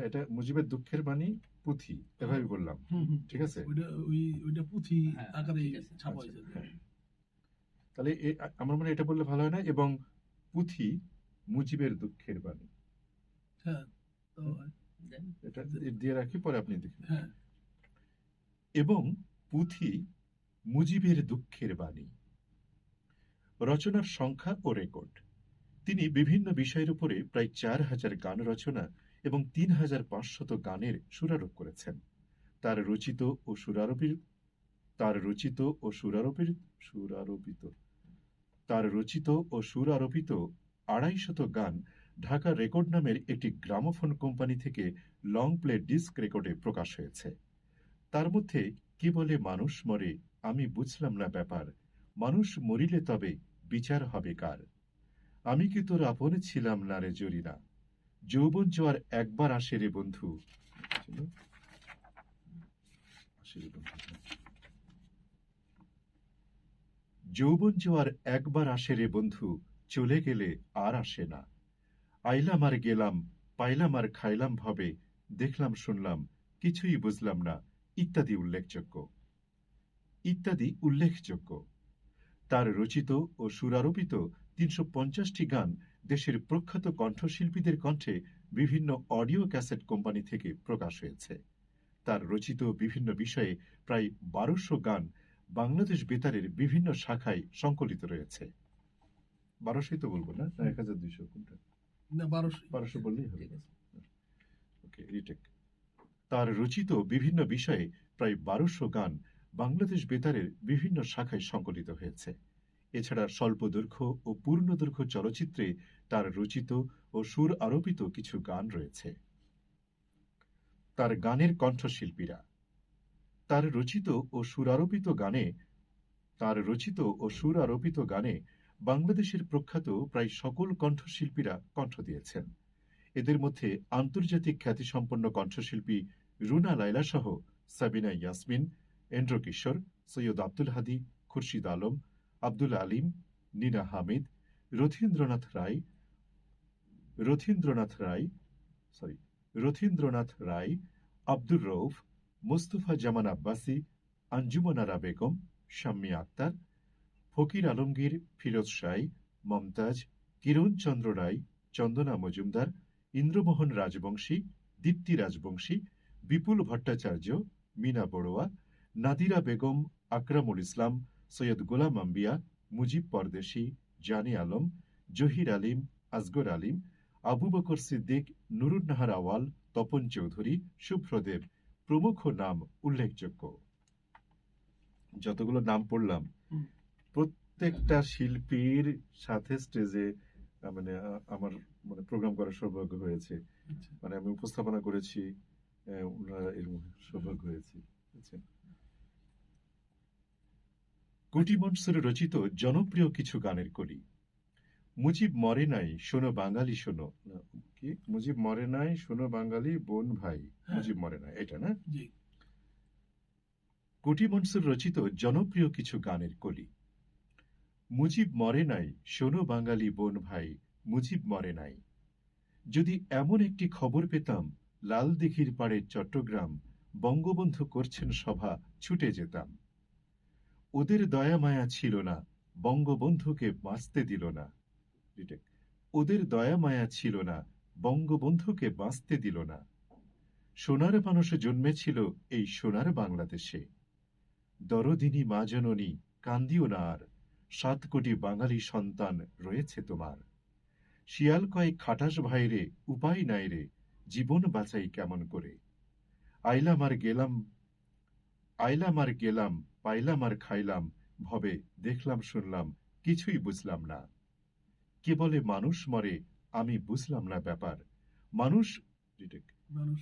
এটা মুজিবের দুঃখের বাণী পুঁথি, এভাবে বললাম, ঠিক আছে? ওইটা পুঁথি হ্যাঁ, আকারে ঠিক আছে। ছাপা আচ্ছা, হয়েছে। হ্যাঁ। তাহলে আমার মনে হয় এটা বললে ভালো হয় না? এবং পুঁথি মুজিবের দুঃখের বাণী, হ্যাঁ, তো দেন। এটা দিয়ে রাখি, পরে আপনি দেখেন। হ্যাঁ, এবং পুঁথি মুজিবের দুঃখের বাণী। রচনার সংখ্যা ও রেকর্ড। তিনি বিভিন্ন বিষয়ের উপরে প্রায় 4,000 গান রচনা এবং 3,500 গানের সুরারোপ করেছেন। তার রচিত ও সুরারোপিত তার রচিত ও সুরারোপিত তার রচিত ও সুরারোপিত 250 গান ঢাকা রেকর্ড নামের একটি গ্রামোফোন কোম্পানি থেকে লং প্লে ডিস্ক রেকর্ডে প্রকাশ হয়েছে। তার মধ্যে কি বলে মানুষ মরে আমি বুঝলাম না ব্যাপার, মানুষ মরিলে তবে বিচার হবে কার, আমি কি তোর আপনে ছিলাম না রে জরিনা, যৌবন জোয়ার একবার আসে রে বন্ধু। যৌবন জোয়ার একবার আসে রে বন্ধু, চলে গেলে আর আসে না, আইলাম আর গেলাম, পাইলাম আর খাইলাম ভবে, দেখলাম শুনলাম কিছুই বুঝলাম না, ইত্যাদি উল্লেখযোগ্য। তার রচিত ও সুরারোপিত 350টি গান দেশের প্রখ্যাত কণ্ঠশিল্পীদের কণ্ঠে বিভিন্ন অডিও ক্যাসেট কোম্পানি থেকে প্রকাশ হয়েছে। তার রচিত বিভিন্ন বিষয়ে প্রায় 1200 গান বাংলাদেশ বেতারের বিভিন্ন শাখায় সংকলিত রয়েছে। 1200 তো বলবো না, 1200 কোনটা? না 1200 1200 বললেই হবে। ওকে, রিটেক। তার রচিত বিভিন্ন বিষয়ে প্রায় 1200 গান বাংলাদেশ বেতারের বিভিন্ন শাখায় সংকলিত হয়েছে। এছাড়া স্বল্পদৈর্ঘ্য ও পূর্ণদৈর্ঘ্য চলচ্চিত্রে তার রচিত ও সুর আরোপিত কিছু গান রয়েছে। তার গানের কণ্ঠশিল্পীরা। তার রচিত ও সুর আরোপিত গানে বাংলাদেশের প্রখ্যাত প্রায় সকল কণ্ঠশিল্পীরা কণ্ঠ দিয়েছেন। এদের মধ্যে আন্তর্জাতিক খ্যাতিসম্পন্ন কণ্ঠশিল্পী রুনা লায়লা সহ সাবিনা ইয়াসমিন, এন্ড্র কিশোর, সৈয়দ আব্দুল হাদী, খুরশিদ আলম, আব্দুল আলিম, নীনা হামিদ, রথীন্দ্রনাথ রায়, আব্দুর রউফ, মোস্তফা জামান আব্বাসী, আঞ্জুমান আরা বেগম, শাম্মী আক্তার, ফকির আলমগীর, ফিরোজ শাহ, মমতাজ, কিরণ চন্দ্র রায়, চন্দনা মজুমদার, ইন্দ্রমোহন রাজবংশী, দীপ্তি রাজবংশী, বিপুল ভট্টাচার্য, মিনা বড়ুয়া, নাদিরা বেগম, আকরামুল ইসলাম, সৈয়দ গোলাম আম্বিয়া, মুজিব পরদেশী, জানি আলম, জহির আলিম, আসগর আলিম, আবু বকর সিদ্দিক, নুরুন্নাহার আওয়াল, তপন চৌধুরী, শুভ্রদেব প্রমুখ নাম উল্লেখযোগ্য। যতগুলো নাম পড়লাম, প্রত্যেকটা শিল্পীর সাথে স্টেজে আমার প্রোগ্রাম করার সৌভাগ্য হয়েছে। আমি উপস্থাপনা করেছি, ওনারা এর সৌভাগ্য হয়েছে। কোটি মনসুর রচিত জনপ্রিয় কিছু গানের কলি। মুজিব মরে নাই শোনো বাঙালি শোনো, কি মুজিব মরে নাই শোনো বাঙালি বোন ভাই, মুজিব মরে নাই, এটা না? কোটি মনসুর রচিত জনপ্রিয় কিছু গানের কলি। মুজিব মরে নাই শোনো বাঙালি বোন ভাই, মুজিব মরে নাই। যদি এমন একটি খবর পেতাম লাল দিঘির পাড়ে চট্টগ্রাম, বঙ্গবন্ধু করছেন সভা, ছুটে যেতাম। ওদের দয়া মায়া ছিল না, বঙ্গবন্ধুকে বাঁচতে দিল না। ওদের দয়া মায়া ছিল না, বঙ্গবন্ধুকে বাঁচতে দিল না। সোনার মানুষ জন্মেছিল এই সোনার বাংলাদেশে। দরদিনী মা জননী কান্দিও না আর, 7 কোটি বাঙালি সন্তান রয়েছে তোমার। শিয়াল কয় খাটাস ভাইরে উপায় নাই রে, জীবন বাঁচাই কেমন করে। আইলাম আর গেলাম, পাইলাম আর খাইলাম ভবে, দেখলাম শুনলাম কিছুই বুঝলাম না। কে বলে মানুষ মরে আমি বুঝলাম না ব্যাপার, মানুষ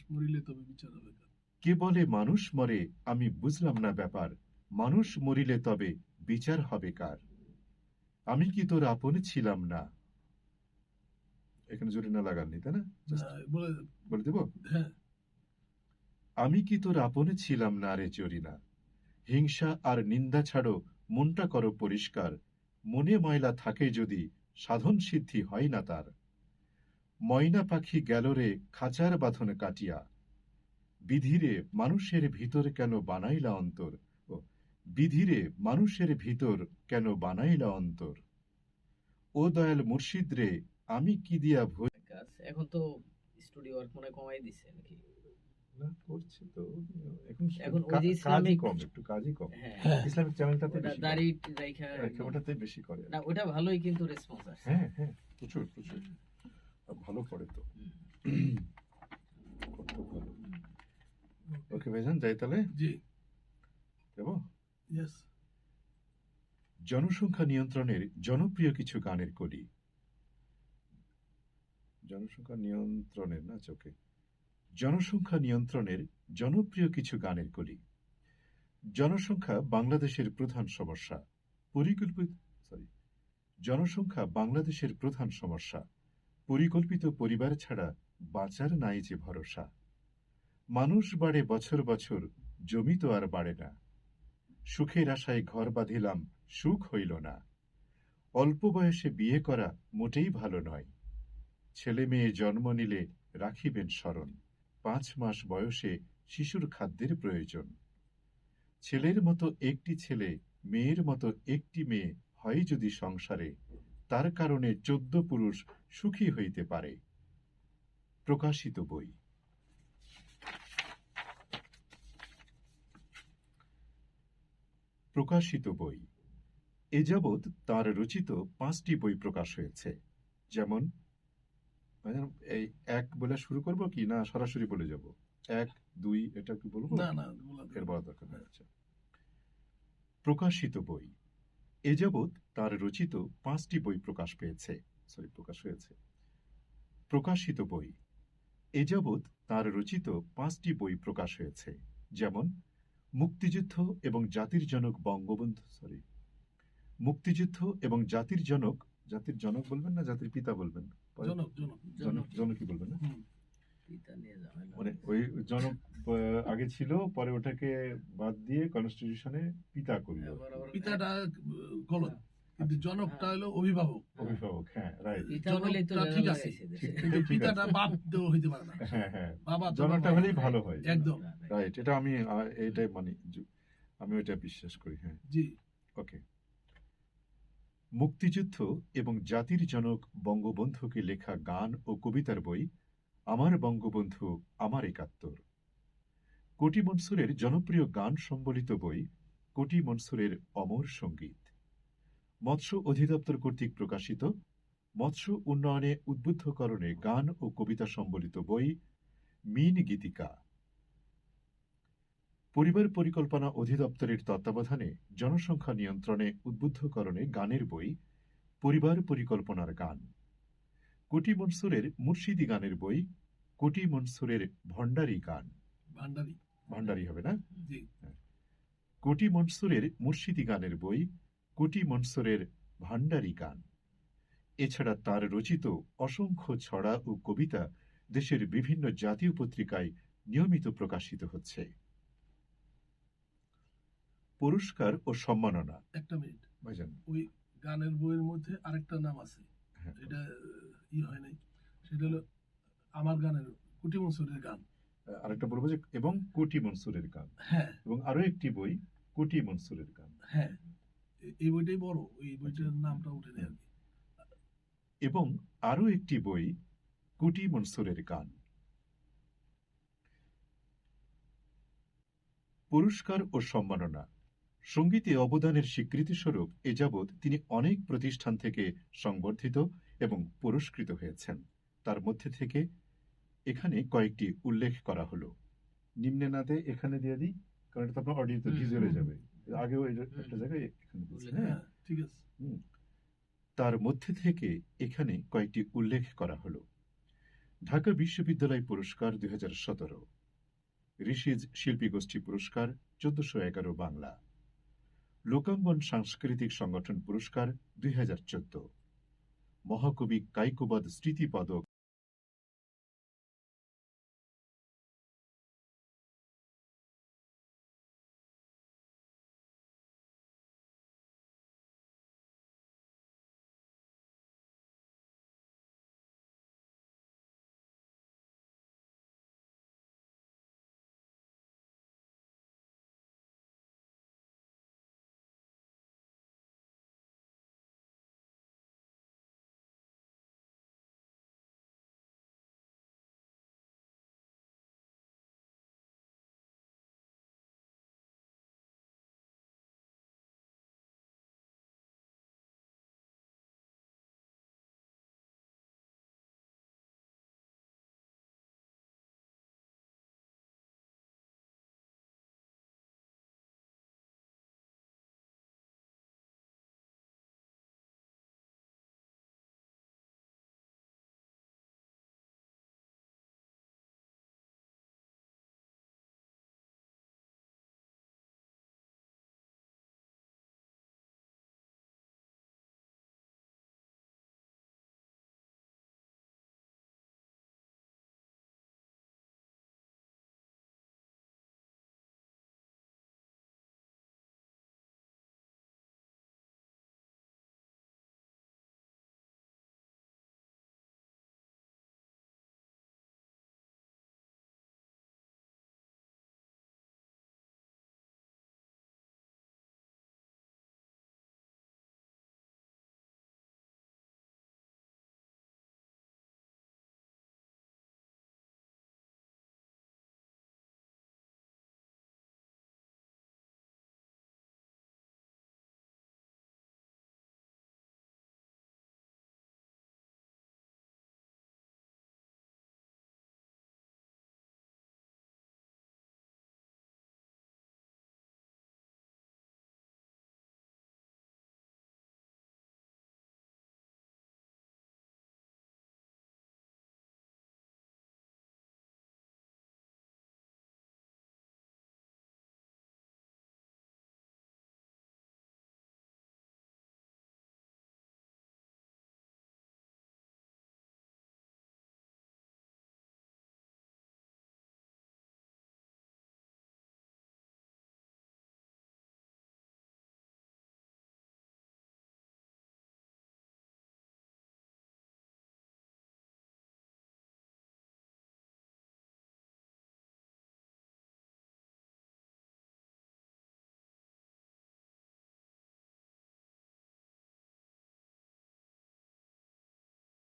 মরিলে তবে বিচার হবে কার। কে বলে মানুষ মরে আমি বুঝলাম না ব্যাপার, মানুষ মরিলে তবে বিচার হবে কার, আমি কি তোর আপনে ছিলাম না। এখানে জোরে না লাগাননি, তাই না? বলে দেব? হ্যাঁ। আমি কি তোর আপনে ছিলাম না রে জরিনা, হিংসা আর নিন্দা ছাড়ো, মনটা করো পরিষ্কার, মনে ময়লা থাকে যদি সাধন সিদ্ধি হয় না তার। ময়না পাখি গেল রে খাঁচার বাঁধন কাটিয়া, বিধিরে মানুষের ভিতর কেন বানাইলা অন্তর, বিধিরে মানুষের ভিতর কেন বানাইলা অন্তর। ও দয়াল মুর্শিদ রে আমি কি দিয়া ভুল। এখন তো স্টুডিও ওয়ার্ক মনে কমাই দিছে নাকি? না করছে তো এখন এখন ওই যে কাজই ইসলামিক- কম, একটু কাজই কম। হ্যাঁ ইসলামিক চ্যানেলটাতে ওটা বেশি করে। দাড়ি রাইখা ওটাতে বেশি করে আর না কি। ওটা ভালোই কিন্তু রেসপন্স আসছে। হ্যাঁ হ্যাঁ, প্রচুর প্রচুর আর ভালো করে তো। হুম। কত ভালো। ওকে ভাইজান, যাই তাহলে, জি, যাবো। ইয়েস। জনসংখ্যা নিয়ন্ত্রণের জনপ্রিয় কিছু গানের কলি। জনসংখ্যা নিয়ন্ত্রণের না চোখে, জনসংখ্যা নিয়ন্ত্রণের জনপ্রিয় কিছু গানের কলি। জনসংখ্যা বাংলাদেশের প্রধান সমস্যা। জনসংখ্যা বাংলাদেশের প্রধান সমস্যা। পরিকল্পিত পরিবার ছাড়া বাঁচার নাই যে ভরসা। মানুষ বাড়ে বছর বছর, জমি তো আর বাড়ে না। সুখের আশায় ঘর বাঁধিলাম, সুখ হইল না। অল্প বয়সে বিয়ে করা মোটেই ভালো নয়। ছেলে মেয়ে জন্ম নিলে রাখিবেন স্মরণ, 5 মাস বয়সে শিশুর খাদ্যের প্রয়োজন। ছেলের মতো একটি ছেলে, মেয়ের মতো একটি মেয়ে হয় যদি সংসারে, তার কারণে 14 পুরুষ সুখী হইতে পারে। প্রকাশিত বই। প্রকাশিত বই। এ যাবৎ তাঁর রচিত 5টি বই প্রকাশ হয়েছে। যেমন, এই এক বলে শুরু করব কি না সরাসরি বলে যাব? 1, 2 এটা কি বলবো? না না বলা এর যাবে বলা না। দরকার নেই। আচ্ছা। প্রকাশিত বই। এ যাবৎ তার রচিত 5টি বই প্রকাশ হয়েছে। প্রকাশিত বই। এ যাবৎ তার রচিত 5টি বই প্রকাশ হয়েছে। যেমন, মুক্তিযুদ্ধ এবং জাতির জনক মুক্তিযুদ্ধ এবং জাতির জনক বলবেন না জাতির পিতা বলবেন? জনক জনক জনকই বলবেন না? হুম। পিতা নিয়ে ঝামেলা। মানে ওই জনক আগে ছিল, পরে ওটাকে বাদ দিয়ে কনস্টিটিউশনে পিতা করলো। আবার পিতাটা গলত, কিন্তু জনকটা হলো অভিভাবক। অভিভাবক, হ্যাঁ, রাইট। পিতা বলেই তো জনকটা ঠিক ঝামেলা আছে। লাগাইছে দেশে। কিন্তু পিতাটা বাপ দেওয়া হইতে পারে না। হ্যাঁ হ্যাঁ, বাবা তো জনকটা বাবা। হলেই ভালো হয়। একদম। রাইট, এটা আমি এইটাই মানি, আমি ওইটা বিশ্বাস করি। হ্যাঁ, জি, ওকে। মুক্তিযুদ্ধ এবং জাতির জনক বঙ্গবন্ধুকে লেখা গান ও কবিতার বই আমার বঙ্গবন্ধু আমার 71। কোটি মনসুরের জনপ্রিয় গান সম্বলিত বই কোটি মনসুরের অমর সঙ্গীত। মৎস্য অধিদপ্তর কর্তৃক প্রকাশিত মৎস্য উন্নয়নে উদ্বুদ্ধকরণে গান ও কবিতা সম্বলিত বই মিন গীতিকা। পরিবার পরিকল্পনা অধিদপ্তরের তত্ত্বাবধানে জনসংখ্যা নিয়ন্ত্রণে উদ্বুদ্ধকরণে গানের বই পরিবার পরিকল্পনার গান। কোটি মনসুরের মুর্শিদি গানের বই কোটি মনসুরের ভণ্ডারি গান। ভান্ডারি। ভান্ডারি হবে না? জি, কোটি মনসুরের মুর্শিদি গানের বই কোটি মনসুরের ভান্ডারি গান। এছাড়া তার রচিত অসংখ্য ছড়া ও কবিতা দেশের বিভিন্ন জাতীয় পত্রিকায় নিয়মিত প্রকাশিত হচ্ছে। পুরস্কার ও সম্মাননা। একটা মিনিট। ভাইজান, ওই গানের বইয়ের মধ্যে আরেকটা নাম আছে, হ্যাঁ, এটা হয় নাই। সেটা হলো আমার গানের কুটি মনসুরের গান। আরেকটা বলবো যে এবং কোটি মনসুরের গান, হ্যাঁ এবং আরো একটি বই কোটি মনসুরের গান, হ্যাঁ, এই বইটাই বড়, এই বইটার নামটা উঠে নেই আর কি। এবং আরো একটি বই কোটি মনসুরের গান। পুরস্কার ও সম্মাননা। সঙ্গীতে অবদানের স্বীকৃতিস্বরূপ এ যাবৎ তিনি অনেক প্রতিষ্ঠান থেকে সংবর্ধিত এবং পুরস্কৃত হয়েছেন। তার মধ্যে থেকে এখানে কয়েকটি উল্লেখ করা হলো। নিম্নে না দিয়ে এখানে দিয়ে দিই, কারণ এটা তো আপনার অডিওতে ভিজুয়ালে যাবে। আগেও একটা জায়গায় এখানে দিয়েছি, হ্যাঁ। হ্যাঁ, ঠিক আছে। তার মধ্যে থেকে এখানে কয়েকটি উল্লেখ করা হলো। ঢাকা বিশ্ববিদ্যালয় পুরস্কার 2017, ঋষিজ শিল্পী গোষ্ঠী পুরস্কার 1411 বাংলা, লোকাঙ্গন সাংস্কৃতিক সংগঠন পুরস্কার 2014, মহাকবি কাইকোবাদ স্মৃতি পদক